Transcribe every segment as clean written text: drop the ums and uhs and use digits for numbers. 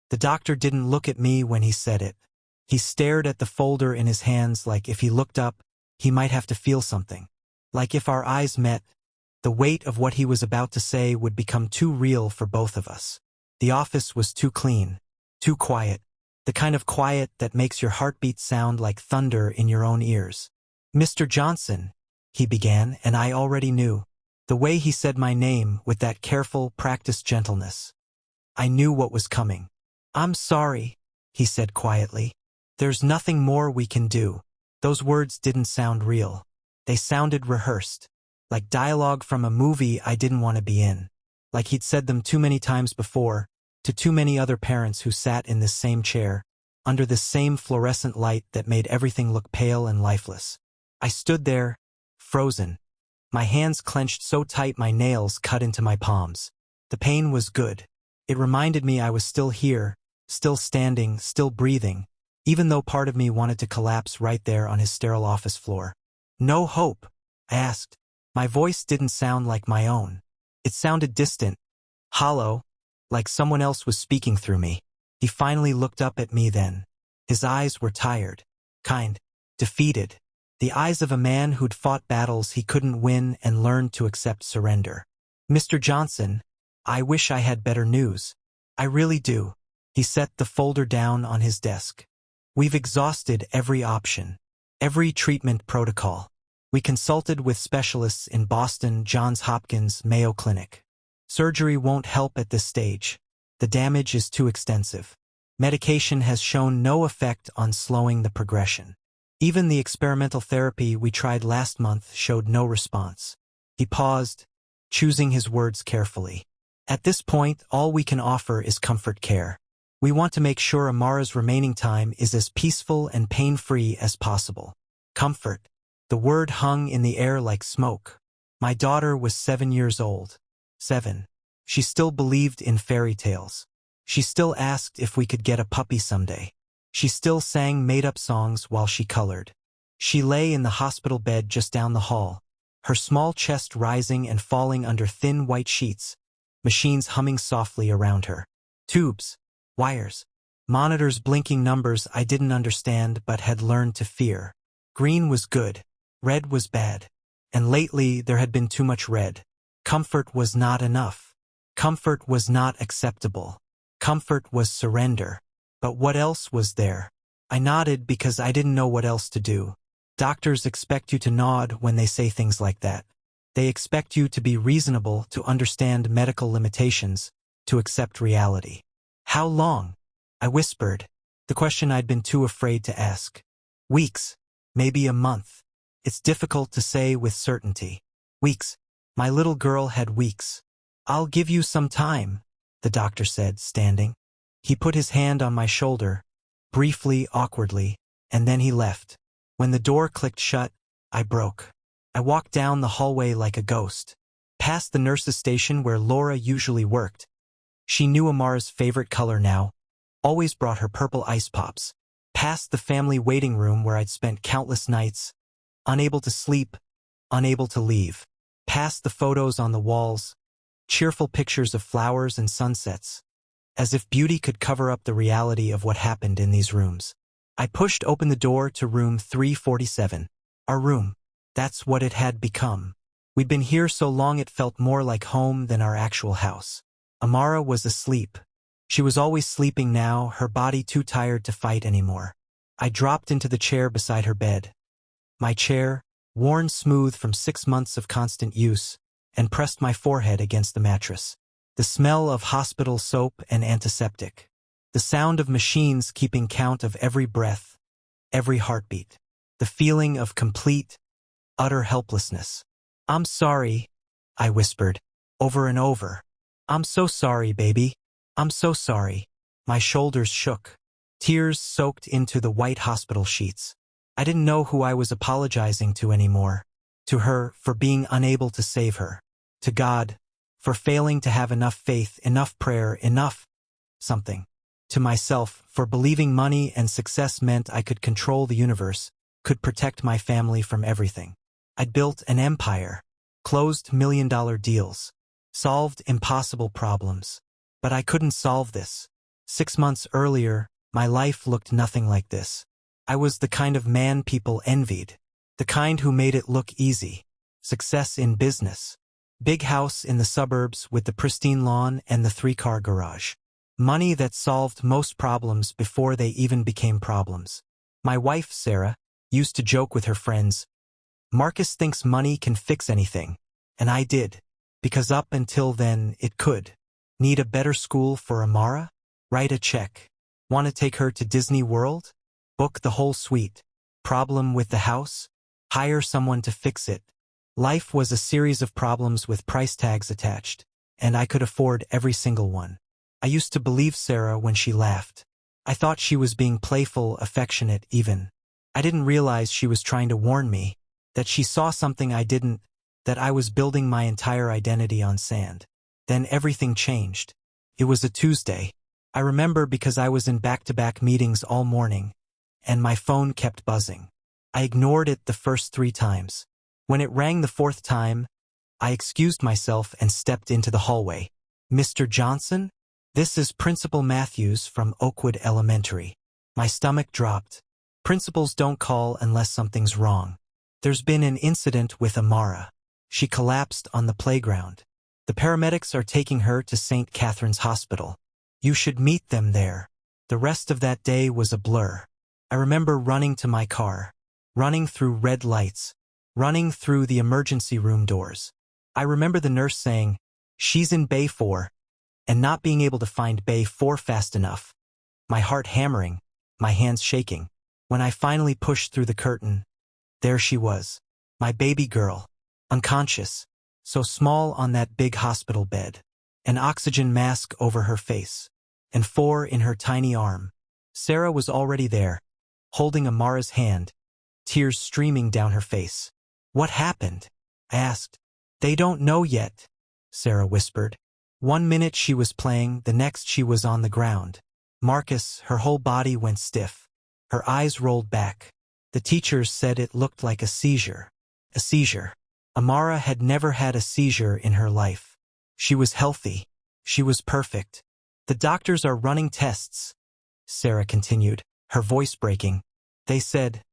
The doctor didn't look at me when he said it. He stared at the folder in his hands like if he looked up, he might have to feel something. Like if our eyes met, the weight of what he was about to say would become too real for both of us. The office was too clean, too quiet, the kind of quiet that makes your heartbeat sound like thunder in your own ears. "Mr. Johnson," he began, and I already knew. The way he said my name with that careful, practiced gentleness. I knew what was coming. "I'm sorry," he said quietly. "There's nothing more we can do." Those words didn't sound real. They sounded rehearsed, like dialogue from a movie I didn't want to be in. Like he'd said them too many times before, to too many other parents who sat in this same chair, under this same fluorescent light that made everything look pale and lifeless. I stood there, frozen. My hands clenched so tight my nails cut into my palms. The pain was good. It reminded me I was still here, still standing, still breathing, even though part of me wanted to collapse right there on his sterile office floor. "No hope?" I asked. My voice didn't sound like my own. It sounded distant, hollow, like someone else was speaking through me. He finally looked up at me then. His eyes were tired, kind, defeated. The eyes of a man who'd fought battles he couldn't win and learned to accept surrender. "Mr. Johnson, I wish I had better news. I really do." He set the folder down on his desk. "We've exhausted every option, every treatment protocol. We consulted with specialists in Boston, Johns Hopkins, Mayo Clinic. Surgery won't help at this stage. The damage is too extensive. Medication has shown no effect on slowing the progression. Even the experimental therapy we tried last month showed no response." He paused, choosing his words carefully. "At this point, all we can offer is comfort care. We want to make sure Amara's remaining time is as peaceful and pain-free as possible." Comfort. The word hung in the air like smoke. My daughter was 7 years old. 7. She still believed in fairy tales. She still asked if we could get a puppy someday. She still sang made-up songs while she colored. She lay in the hospital bed just down the hall, her small chest rising and falling under thin white sheets, machines humming softly around her. Tubes, wires, monitors blinking numbers I didn't understand but had learned to fear. Green was good, red was bad, and lately there had been too much red. Comfort was not enough. Comfort was not acceptable. Comfort was surrender. But what else was there? I nodded because I didn't know what else to do. Doctors expect you to nod when they say things like that. They expect you to be reasonable, to understand medical limitations, to accept reality. "How long?" I whispered, the question I'd been too afraid to ask. "Weeks, maybe a month. It's difficult to say with certainty." "Weeks." My little girl had weeks. "I'll give you some time," the doctor said, standing. He put his hand on my shoulder, briefly, awkwardly, and then he left. When the door clicked shut, I broke. I walked down the hallway like a ghost, past the nurse's station where Laura usually worked. She knew Amara's favorite color now, always brought her purple ice pops. Past the family waiting room where I'd spent countless nights, unable to sleep, unable to leave. Past the photos on the walls, cheerful pictures of flowers and sunsets, as if beauty could cover up the reality of what happened in these rooms. I pushed open the door to room 347. Our room. That's what it had become. We'd been here so long it felt more like home than our actual house. Amara was asleep. She was always sleeping now, her body too tired to fight anymore. I dropped into the chair beside her bed. My chair, worn smooth from 6 months of constant use, and pressed my forehead against the mattress. The smell of hospital soap and antiseptic. The sound of machines keeping count of every breath, every heartbeat. The feeling of complete, utter helplessness. "I'm sorry," I whispered, over and over. "I'm so sorry, baby. I'm so sorry." My shoulders shook. Tears soaked into the white hospital sheets. I didn't know who I was apologizing to anymore. To her, for being unable to save her. To God, for failing to have enough faith, enough prayer, enough something. To myself, for believing money and success meant I could control the universe, could protect my family from everything. I'd built an empire, closed million-dollar deals, solved impossible problems. But I couldn't solve this. 6 months earlier, my life looked nothing like this. I was the kind of man people envied. The kind who made it look easy. Success in business. Big house in the suburbs with the pristine lawn and the 3-car garage. Money that solved most problems before they even became problems. My wife, Sarah, used to joke with her friends, "Marcus thinks money can fix anything." And I did. Because up until then, it could. Need a better school for Amara? Write a check. Want to take her to Disney World? Book the whole suite. Problem with the house? Hire someone to fix it. Life was a series of problems with price tags attached, and I could afford every single one. I used to believe Sarah when she laughed. I thought she was being playful, affectionate even. I didn't realize she was trying to warn me, that she saw something I didn't, that I was building my entire identity on sand. Then everything changed. It was a Tuesday. I remember because I was in back-to-back meetings all morning, and my phone kept buzzing. I ignored it the first 3 times. When it rang the 4th time, I excused myself and stepped into the hallway. "Mr. Johnson? This is Principal Matthews from Oakwood Elementary." My stomach dropped. Principals don't call unless something's wrong. There's been an incident with Amara. She collapsed on the playground. The paramedics are taking her to St. Catherine's Hospital. You should meet them there. The rest of that day was a blur. I remember running to my car, running through red lights, running through the emergency room doors. I remember the nurse saying, "She's in Bay 4, and not being able to find Bay 4 fast enough. My heart hammering, my hands shaking. When I finally pushed through the curtain, there she was, my baby girl, unconscious, so small on that big hospital bed, an oxygen mask over her face, and 4 in her tiny arm. Sarah was already there, holding Amara's hand, tears streaming down her face. "What happened?" I asked. "They don't know yet," Sarah whispered. One minute she was playing, the next she was on the ground. Marcus, her whole body went stiff. Her eyes rolled back. The teachers said it looked like a seizure. A seizure. Amara had never had a seizure in her life. She was healthy. She was perfect. "The doctors are running tests," Sarah continued, her voice breaking. They said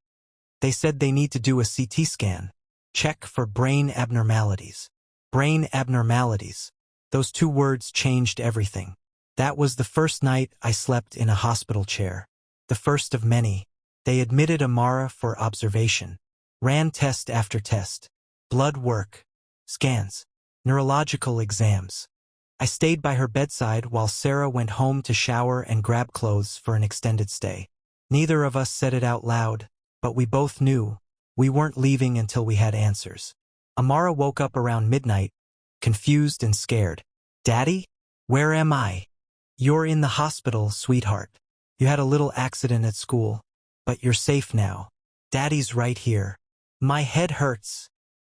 they need to do a CT scan. Check for brain abnormalities. Brain abnormalities. Those 2 words changed everything. That was the first night I slept in a hospital chair. The first of many. They admitted Amara for observation. Ran test after test. Blood work. Scans. Neurological exams. I stayed by her bedside while Sarah went home to shower and grab clothes for an extended stay. Neither of us said it out loud, but we both knew we weren't leaving until we had answers. Amara woke up around midnight, confused and scared. "Daddy? Where am I?" "You're in the hospital, sweetheart. You had a little accident at school, but you're safe now. Daddy's right here." "My head hurts,"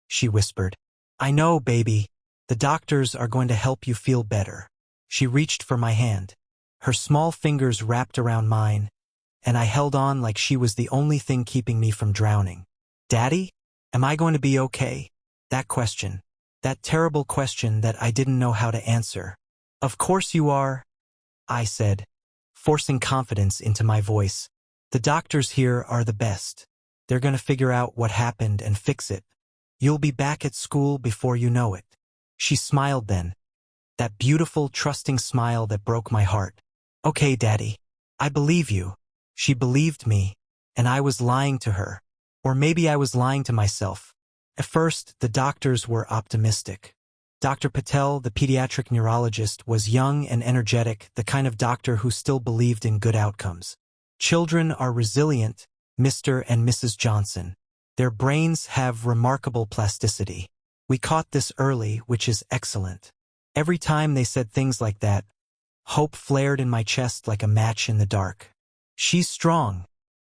she whispered. "I know, baby. The doctors are going to help you feel better." She reached for my hand. Her small fingers wrapped around mine, and I held on like she was the only thing keeping me from drowning. "Daddy? Am I going to be okay?" That question. That terrible question that I didn't know how to answer. "Of course you are," I said, forcing confidence into my voice. "The doctors here are the best. They're going to figure out what happened and fix it. You'll be back at school before you know it." She smiled then. That beautiful, trusting smile that broke my heart. "Okay, Daddy. I believe you." She believed me, and I was lying to her. Or maybe I was lying to myself. At first, the doctors were optimistic. Dr. Patel, the pediatric neurologist, was young and energetic, the kind of doctor who still believed in good outcomes. "Children are resilient, Mr. and Mrs. Johnson. Their brains have remarkable plasticity. We caught this early, which is excellent." Every time they said things like that, hope flared in my chest like a match in the dark. "She's strong,"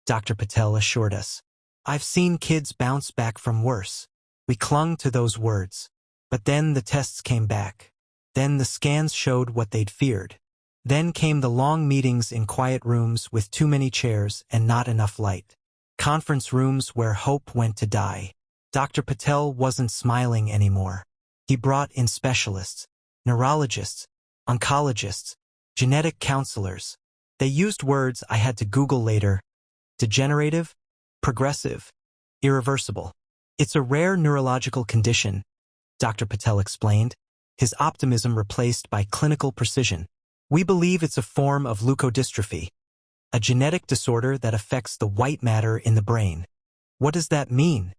Dr. Patel assured us. "I've seen kids bounce back from worse." We clung to those words. But then the tests came back. Then the scans showed what they'd feared. Then came the long meetings in quiet rooms with too many chairs and not enough light. Conference rooms where hope went to die. Dr. Patel wasn't smiling anymore. He brought in specialists, neurologists, oncologists, Genetic counselors. They used words I had to Google later. Degenerative, progressive, irreversible. It's a rare neurological condition, Dr. Patel explained, his optimism replaced by clinical precision. We believe it's a form of leukodystrophy, a genetic disorder that affects the white matter in the brain. What does that mean?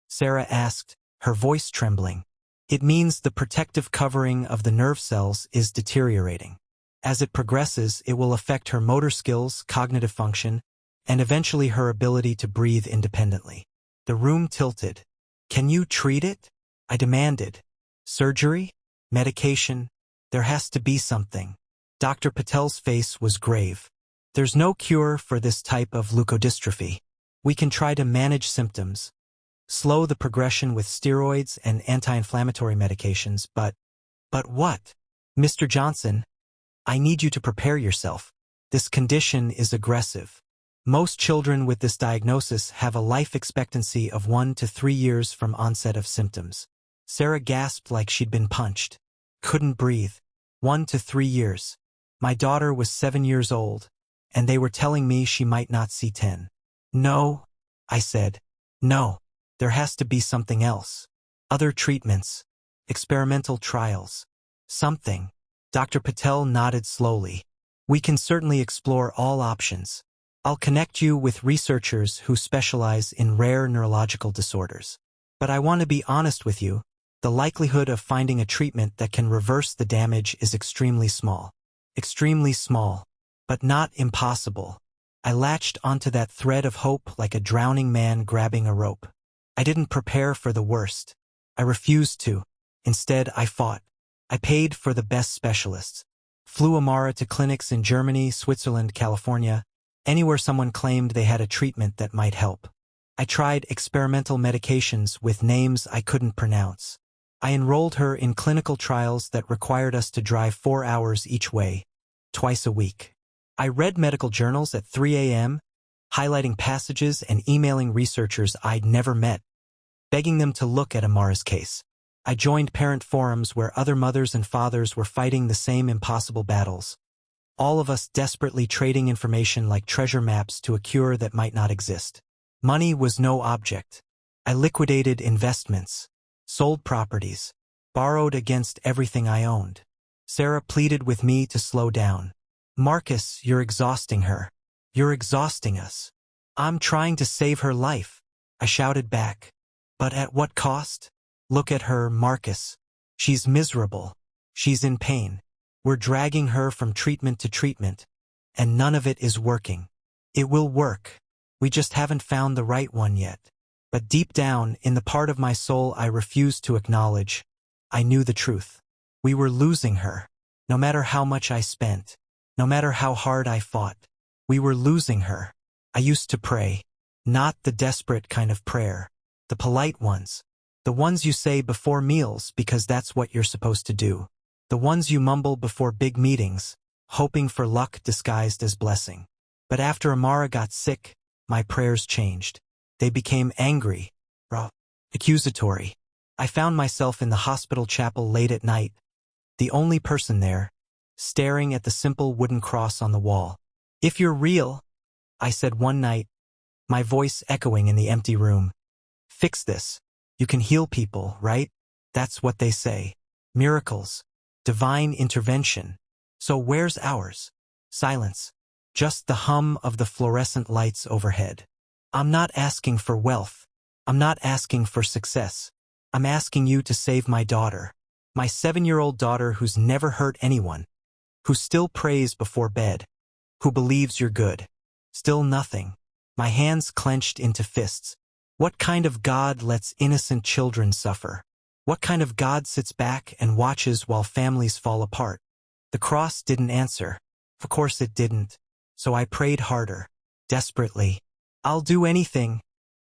Sarah asked, her voice trembling. It means the protective covering of the nerve cells is deteriorating. As it progresses, it will affect her motor skills, cognitive function, and eventually her ability to breathe independently. The room tilted. Can you treat it? I demanded. Surgery? Medication? There has to be something. Dr. Patel's face was grave. There's no cure for this type of leukodystrophy. We can try to manage symptoms, slow the progression with steroids and anti-inflammatory medications, but what? Mr. Johnson, I need you to prepare yourself. This condition is aggressive. Most children with this diagnosis have a life expectancy of 1 to 3 years from onset of symptoms. Sarah gasped like she'd been punched. Couldn't breathe. 1 to 3 years. My daughter was 7 years old, and they were telling me she might not see 10. No, I said. No, there has to be something else. Other treatments. Experimental trials. Something. Dr. Patel nodded slowly. We can certainly explore all options. I'll connect you with researchers who specialize in rare neurological disorders. But I want to be honest with you, the likelihood of finding a treatment that can reverse the damage is extremely small. Extremely small, but not impossible. I latched onto that thread of hope like a drowning man grabbing a rope. I didn't prepare for the worst. I refused to. Instead, I fought. I paid for the best specialists. Flew Amara to clinics in Germany, Switzerland, California, anywhere someone claimed they had a treatment that might help. I tried experimental medications with names I couldn't pronounce. I enrolled her in clinical trials that required us to drive 4 hours each way, twice a week. I read medical journals at 3 a.m., highlighting passages and emailing researchers I'd never met, begging them to look at Amara's case. I joined parent forums where other mothers and fathers were fighting the same impossible battles. All of us desperately trading information like treasure maps to a cure that might not exist. Money was no object. I liquidated investments, sold properties, borrowed against everything I owned. Sarah pleaded with me to slow down. Marcus, you're exhausting her. You're exhausting us. I'm trying to save her life, I shouted back. But at what cost? Look at her, Marcus. She's miserable. She's in pain. We're dragging her from treatment to treatment, and none of it is working. It will work. We just haven't found the right one yet. But deep down, in the part of my soul I refused to acknowledge, I knew the truth. We were losing her. No matter how much I spent, no matter how hard I fought, we were losing her. I used to pray. Not the desperate kind of prayer. The polite ones. The ones you say before meals because that's what you're supposed to do. The ones you mumble before big meetings, hoping for luck disguised as blessing. But after Amara got sick, my prayers changed. They became angry, accusatory. I found myself in the hospital chapel late at night, the only person there, staring at the simple wooden cross on the wall. If you're real, I said one night, my voice echoing in the empty room. Fix this. You can heal people, right? That's what they say. Miracles. Divine intervention. So where's ours? Silence. Just the hum of the fluorescent lights overhead. I'm not asking for wealth. I'm not asking for success. I'm asking you to save my daughter. My 7-year-old daughter who's never hurt anyone. Who still prays before bed. Who believes you're good. Still nothing. My hands clenched into fists. What kind of God lets innocent children suffer? What kind of God sits back and watches while families fall apart? The cross didn't answer. Of course it didn't. So I prayed harder. Desperately. I'll do anything,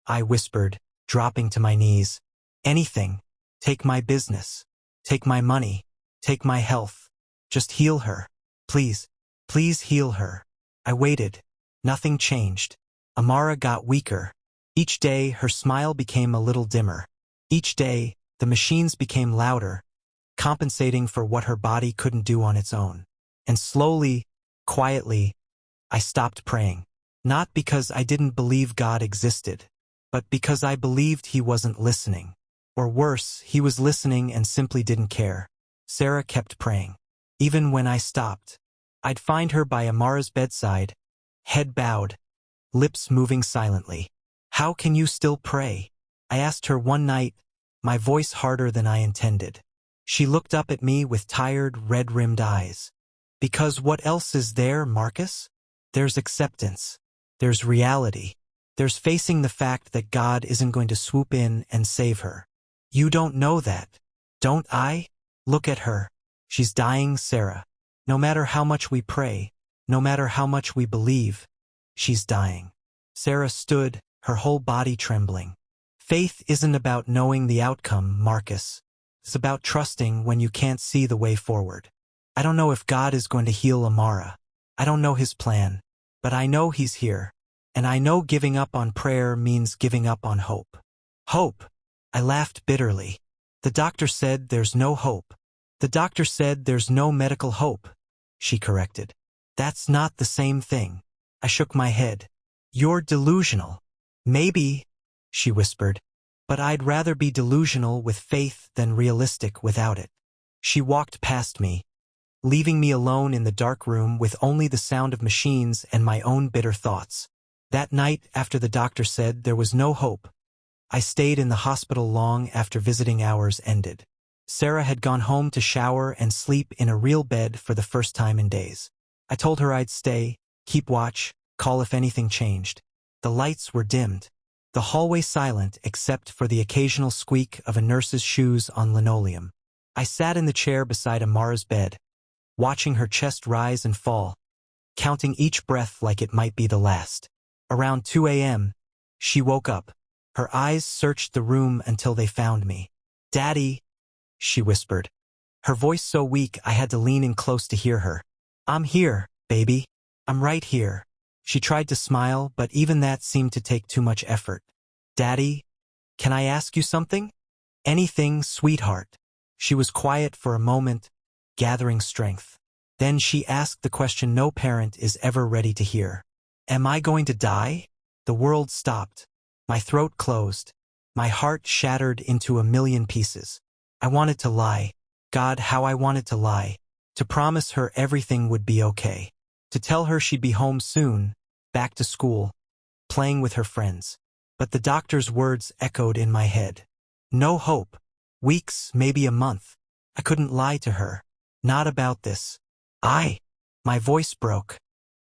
I whispered, dropping to my knees. Anything. Take my business. Take my money. Take my health. Just heal her. Please. Please heal her. I waited. Nothing changed. Amara got weaker. Each day, her smile became a little dimmer. Each day, the machines became louder, compensating for what her body couldn't do on its own. And slowly, quietly, I stopped praying. Not because I didn't believe God existed, but because I believed he wasn't listening. Or worse, he was listening and simply didn't care. Sarah kept praying. Even when I stopped, I'd find her by Amara's bedside, head bowed, lips moving silently. "How can you still pray?" I asked her one night, my voice harder than I intended. She looked up at me with tired, red-rimmed eyes. "Because what else is there, Marcus? There's acceptance. There's reality. There's facing the fact that God isn't going to swoop in and save her. You don't know that, don't I? Look at her. She's dying, Sarah. No matter how much we pray, no matter how much we believe, she's dying." Sarah stood, her whole body trembling. "Faith isn't about knowing the outcome, Marcus. It's about trusting when you can't see the way forward. I don't know if God is going to heal Amara. I don't know his plan. But I know he's here. And I know giving up on prayer means giving up on hope." "Hope?" I laughed bitterly. "The doctor said there's no hope." "The doctor said there's no medical hope," she corrected. "That's not the same thing." I shook my head. "You're delusional." "Maybe," she whispered, "but I'd rather be delusional with faith than realistic without it." She walked past me, leaving me alone in the dark room with only the sound of machines and my own bitter thoughts. That night, after the doctor said there was no hope, I stayed in the hospital long after visiting hours ended. Sarah had gone home to shower and sleep in a real bed for the first time in days. I told her I'd stay, keep watch, call if anything changed. The lights were dimmed, the hallway silent except for the occasional squeak of a nurse's shoes on linoleum. I sat in the chair beside Amara's bed, watching her chest rise and fall, counting each breath like it might be the last. Around 2 a.m., she woke up. Her eyes searched the room until they found me. "Daddy," she whispered, her voice so weak I had to lean in close to hear her. "I'm here, baby. I'm right here." She tried to smile, but even that seemed to take too much effort. "Daddy, can I ask you something?" "Anything, sweetheart." She was quiet for a moment, gathering strength. Then she asked the question no parent is ever ready to hear. "Am I going to die?" The world stopped. My throat closed. My heart shattered into a million pieces. I wanted to lie. God, how I wanted to lie. To promise her everything would be okay. To tell her she'd be home soon, back to school, playing with her friends. But the doctor's words echoed in my head. No hope. Weeks, maybe a month. I couldn't lie to her. Not about this. My voice broke.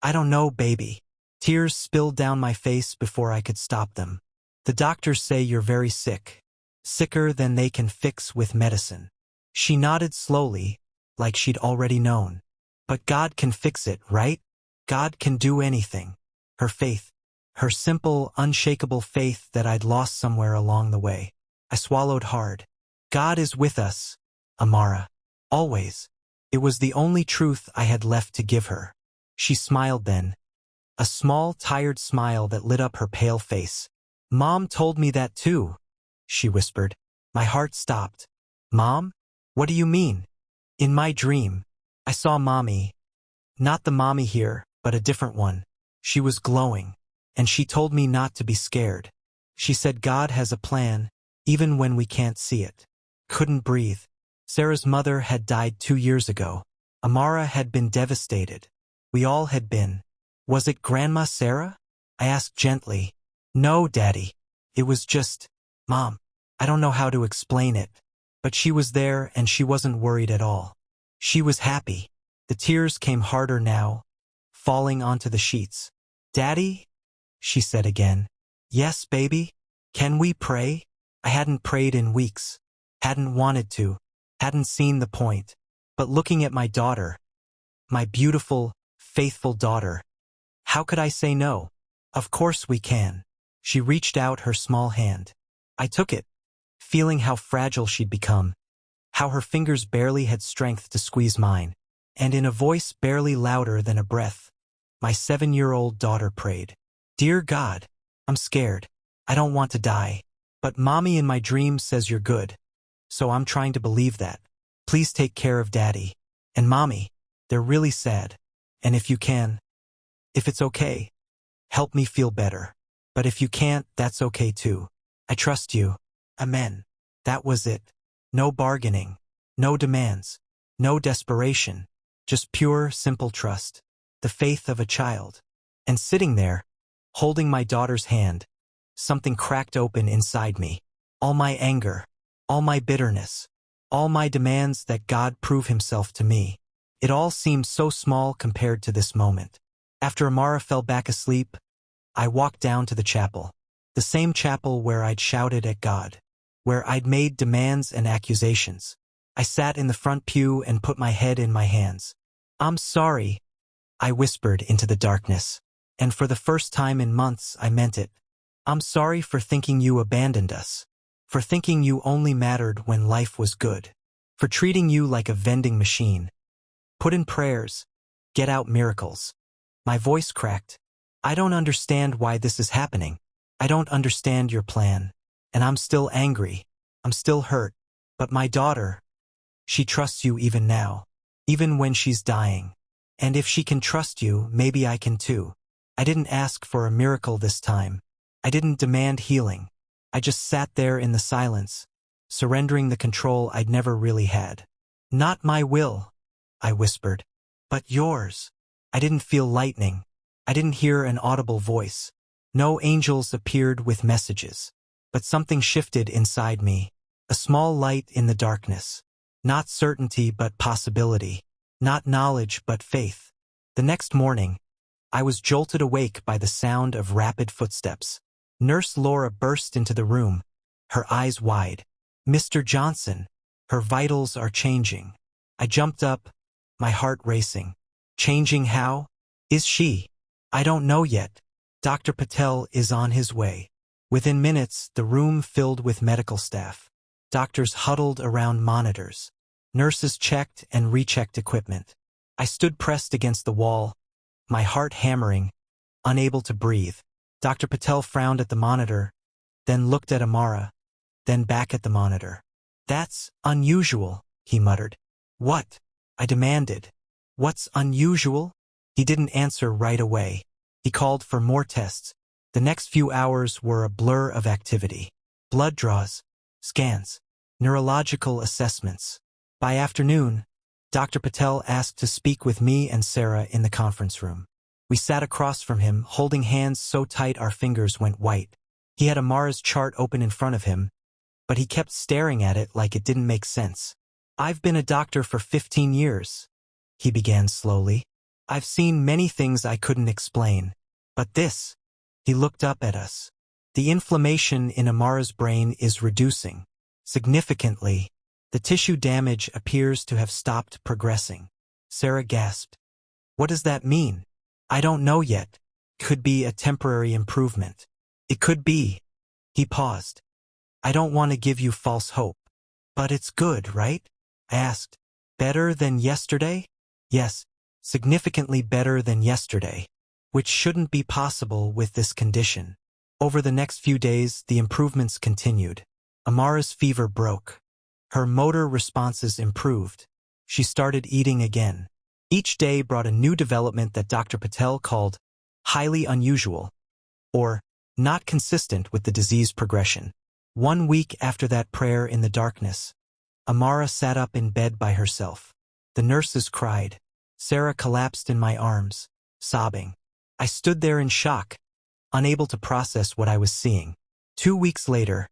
"I don't know, baby." Tears spilled down my face before I could stop them. "The doctors say you're very sick. Sicker than they can fix with medicine." She nodded slowly, like she'd already known. "But God can fix it, right? God can do anything." Her faith. Her simple, unshakable faith that I'd lost somewhere along the way. I swallowed hard. "God is with us, Amara. Always." It was the only truth I had left to give her. She smiled then. A small, tired smile that lit up her pale face. "Mom told me that too," she whispered. My heart stopped. "Mom? What do you mean?" "In my dream, I saw Mommy. Not the Mommy here, but a different one. She was glowing, and she told me not to be scared. She said God has a plan, even when we can't see it." Couldn't breathe. Sarah's mother had died 2 years ago. Amara had been devastated. We all had been. "Was it Grandma Sarah?" I asked gently. "No, Daddy. It was just, Mom. I don't know how to explain it. But she was there and she wasn't worried at all. She was happy." The tears came harder now, falling onto the sheets. "Daddy?" she said again. "Yes, baby? Can we pray?" I hadn't prayed in weeks. Hadn't wanted to. Hadn't seen the point. But looking at my daughter, my beautiful, faithful daughter, how could I say no? "Of course we can." She reached out her small hand. I took it, feeling how fragile she'd become, how her fingers barely had strength to squeeze mine. And in a voice barely louder than a breath, my 7-year-old daughter prayed. "Dear God, I'm scared. I don't want to die. But Mommy in my dream says you're good. So I'm trying to believe that. Please take care of Daddy. And Mommy." They're really sad. And if you can, if it's okay, help me feel better. But if you can't, that's okay too. I trust you. Amen. That was it. No bargaining. No demands. No desperation. Just pure, simple trust. The faith of a child. And sitting there, holding my daughter's hand, something cracked open inside me. All my anger. All my bitterness. All my demands that God prove himself to me. It all seemed so small compared to this moment. After Amara fell back asleep, I walked down to the chapel. The same chapel where I'd shouted at God. Where I'd made demands and accusations. I sat in the front pew and put my head in my hands. I'm sorry, I whispered into the darkness. And for the first time in months, I meant it. I'm sorry for thinking you abandoned us. For thinking you only mattered when life was good. For treating you like a vending machine. Put in prayers. Get out miracles. My voice cracked. I don't understand why this is happening. I don't understand your plan. And I'm still angry. I'm still hurt. But my daughter, she trusts you even now. Even when she's dying. And if she can trust you, maybe I can too. I didn't ask for a miracle this time. I didn't demand healing. I just sat there in the silence, surrendering the control I'd never really had. Not my will, I whispered, but yours. I didn't feel lightning. I didn't hear an audible voice. No angels appeared with messages. But something shifted inside me. A small light in the darkness. Not certainty but possibility. Not knowledge but faith. The next morning, I was jolted awake by the sound of rapid footsteps. Nurse Laura burst into the room, her eyes wide. Mr. Johnson, her vitals are changing. I jumped up, my heart racing. Changing how? Is she? I don't know yet. Dr. Patel is on his way. Within minutes, the room filled with medical staff. Doctors huddled around monitors. Nurses checked and rechecked equipment. I stood pressed against the wall, my heart hammering, unable to breathe. Dr. Patel frowned at the monitor, then looked at Amara, then back at the monitor. That's unusual, he muttered. What? I demanded. What's unusual? He didn't answer right away. He called for more tests. The next few hours were a blur of activity. Blood draws, scans, neurological assessments. By afternoon, Dr. Patel asked to speak with me and Sarah in the conference room. We sat across from him, holding hands so tight our fingers went white. He had Amara's chart open in front of him, but he kept staring at it like it didn't make sense. I've been a doctor for 15 years, he began slowly. I've seen many things I couldn't explain. But this, he looked up at us. The inflammation in Amara's brain is reducing. Significantly, the tissue damage appears to have stopped progressing. Sarah gasped. What does that mean? I don't know yet. Could be a temporary improvement. It could be. He paused. I don't want to give you false hope. But it's good, right? I asked. Better than yesterday? Yes, significantly better than yesterday, which shouldn't be possible with this condition. Over the next few days, the improvements continued. Amara's fever broke. Her motor responses improved. She started eating again. Each day brought a new development that Dr. Patel called highly unusual, or not consistent with the disease progression. 1 week after that prayer in the darkness, Amara sat up in bed by herself. The nurses cried. Sarah collapsed in my arms, sobbing. I stood there in shock, unable to process what I was seeing. 2 weeks later,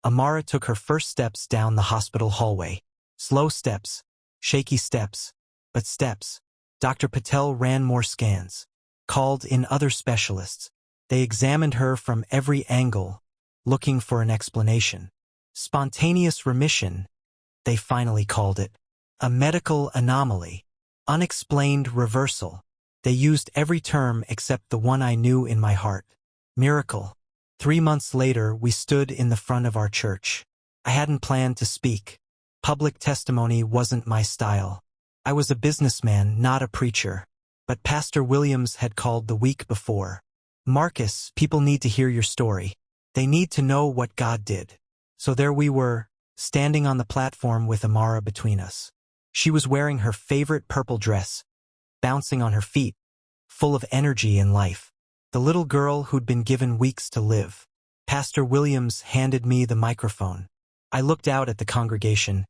Amara took her first steps down the hospital hallway. Slow steps, shaky steps, but steps. Dr. Patel ran more scans, called in other specialists. They examined her from every angle, looking for an explanation. Spontaneous remission, they finally called it. A medical anomaly. Unexplained reversal. They used every term except the one I knew in my heart. Miracle. 3 months later, we stood in the front of our church. I hadn't planned to speak. Public testimony wasn't my style. I was a businessman, not a preacher. But Pastor Williams had called the week before. Marcus, people need to hear your story. They need to know what God did. So there we were, standing on the platform with Amara between us. She was wearing her favorite purple dress, bouncing on her feet, full of energy and life. The little girl who'd been given weeks to live. Pastor Williams handed me the microphone. I looked out at the congregation,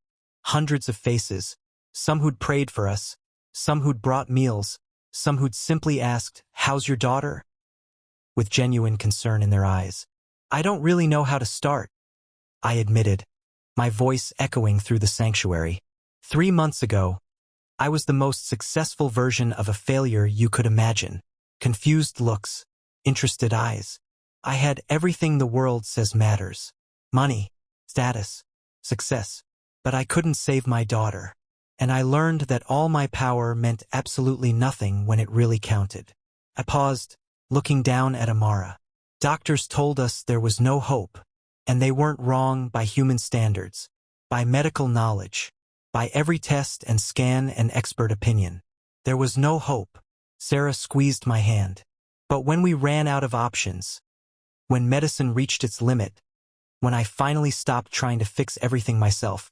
hundreds of faces, some who'd prayed for us, some who'd brought meals, some who'd simply asked, "How's your daughter?" with genuine concern in their eyes. "I don't really know how to start," I admitted, my voice echoing through the sanctuary. 3 months ago, I was the most successful version of a failure you could imagine. Confused looks, interested eyes. I had everything the world says matters. Money, status, success. But I couldn't save my daughter. And I learned that all my power meant absolutely nothing when it really counted. I paused, looking down at Amara. Doctors told us there was no hope, and they weren't wrong by human standards, by medical knowledge, by every test and scan and expert opinion. There was no hope. Sarah squeezed my hand. But when we ran out of options, when medicine reached its limit, when I finally stopped trying to fix everything myself,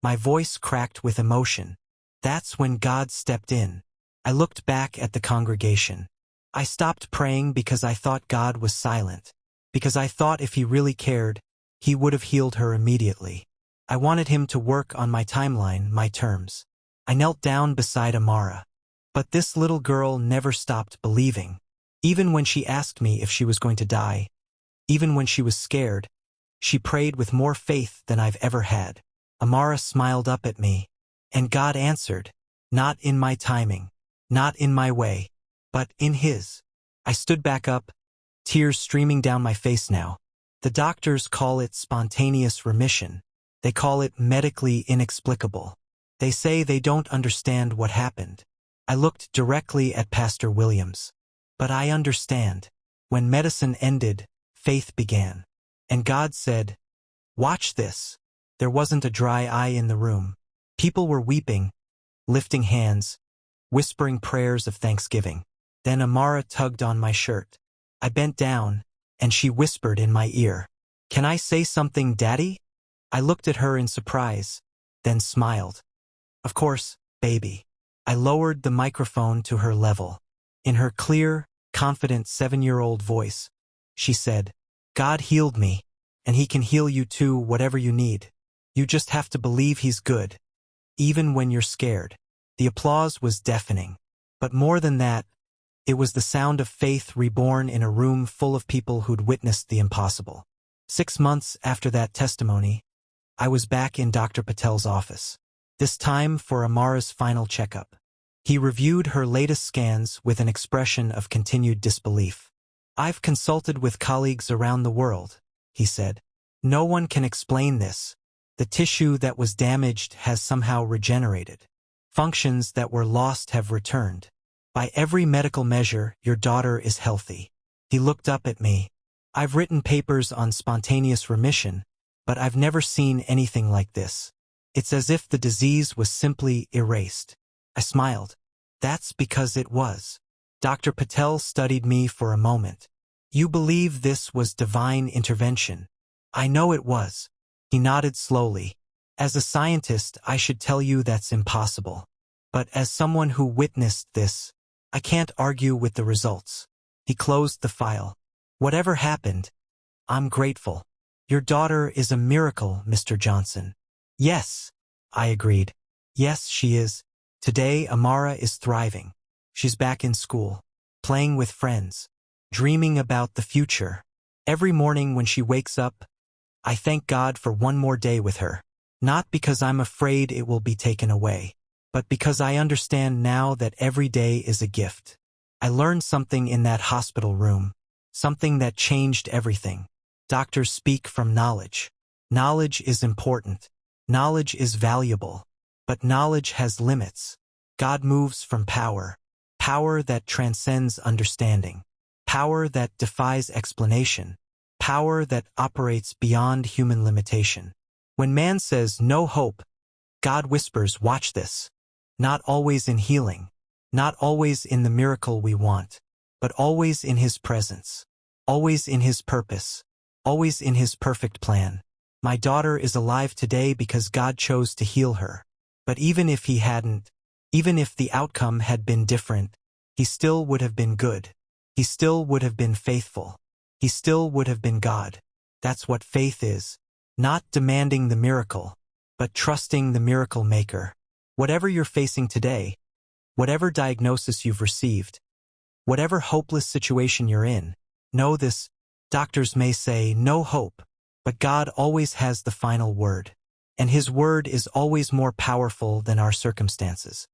my voice cracked with emotion. That's when God stepped in. I looked back at the congregation. I stopped praying because I thought God was silent, because I thought if he really cared, he would have healed her immediately. I wanted him to work on my timeline, my terms. I knelt down beside Amara. But this little girl never stopped believing. Even when she asked me if she was going to die, even when she was scared, she prayed with more faith than I've ever had. Amara smiled up at me, and God answered, not in my timing, not in my way, but in his. I stood back up, tears streaming down my face now. The doctors call it spontaneous remission. They call it medically inexplicable. They say they don't understand what happened. I looked directly at Pastor Williams. But I understand. When medicine ended, faith began. And God said, "Watch this." There wasn't a dry eye in the room. People were weeping, lifting hands, whispering prayers of thanksgiving. Then Amara tugged on my shirt. I bent down, and she whispered in my ear, "Can I say something, Daddy?" I looked at her in surprise, then smiled. "Of course, baby." I lowered the microphone to her level. In her clear, confident 7-year-old voice, she said, "God healed me, and he can heal you too, whatever you need. You just have to believe he's good, even when you're scared." The applause was deafening. But more than that, it was the sound of faith reborn in a room full of people who'd witnessed the impossible. 6 months after that testimony, I was back in Dr. Patel's office, this time for Amara's final checkup. He reviewed her latest scans with an expression of continued disbelief. "I've consulted with colleagues around the world," he said. "No one can explain this. The tissue that was damaged has somehow regenerated. Functions that were lost have returned. By every medical measure, your daughter is healthy." He looked up at me. "I've written papers on spontaneous remission, but I've never seen anything like this. It's as if the disease was simply erased." I smiled. "That's because it was." Dr. Patel studied me for a moment. "You believe this was divine intervention?" "I know it was." He nodded slowly. "As a scientist, I should tell you that's impossible. But as someone who witnessed this, I can't argue with the results." He closed the file. "Whatever happened, I'm grateful. Your daughter is a miracle, Mr. Johnson." "Yes," I agreed. "Yes, she is. Today, Amara is thriving. She's back in school, playing with friends, dreaming about the future. Every morning when she wakes up, I thank God for one more day with her. Not because I'm afraid it will be taken away, but because I understand now that every day is a gift." I learned something in that hospital room, something that changed everything. Doctors speak from knowledge. Knowledge is important. Knowledge is valuable. But knowledge has limits. God moves from power, power that transcends understanding, power that defies explanation, power that operates beyond human limitation. When man says no hope, God whispers, "Watch this." Not always in healing, not always in the miracle we want, but always in his presence, always in his purpose, always in his perfect plan. My daughter is alive today because God chose to heal her. But even if he hadn't, Even if the outcome had been different, he still would have been good. He still would have been faithful. He still would have been God. That's what faith is. Not demanding the miracle, but trusting the miracle maker. Whatever you're facing today, whatever diagnosis you've received, whatever hopeless situation you're in, know this: doctors may say no hope, but God always has the final word. And His word is always more powerful than our circumstances.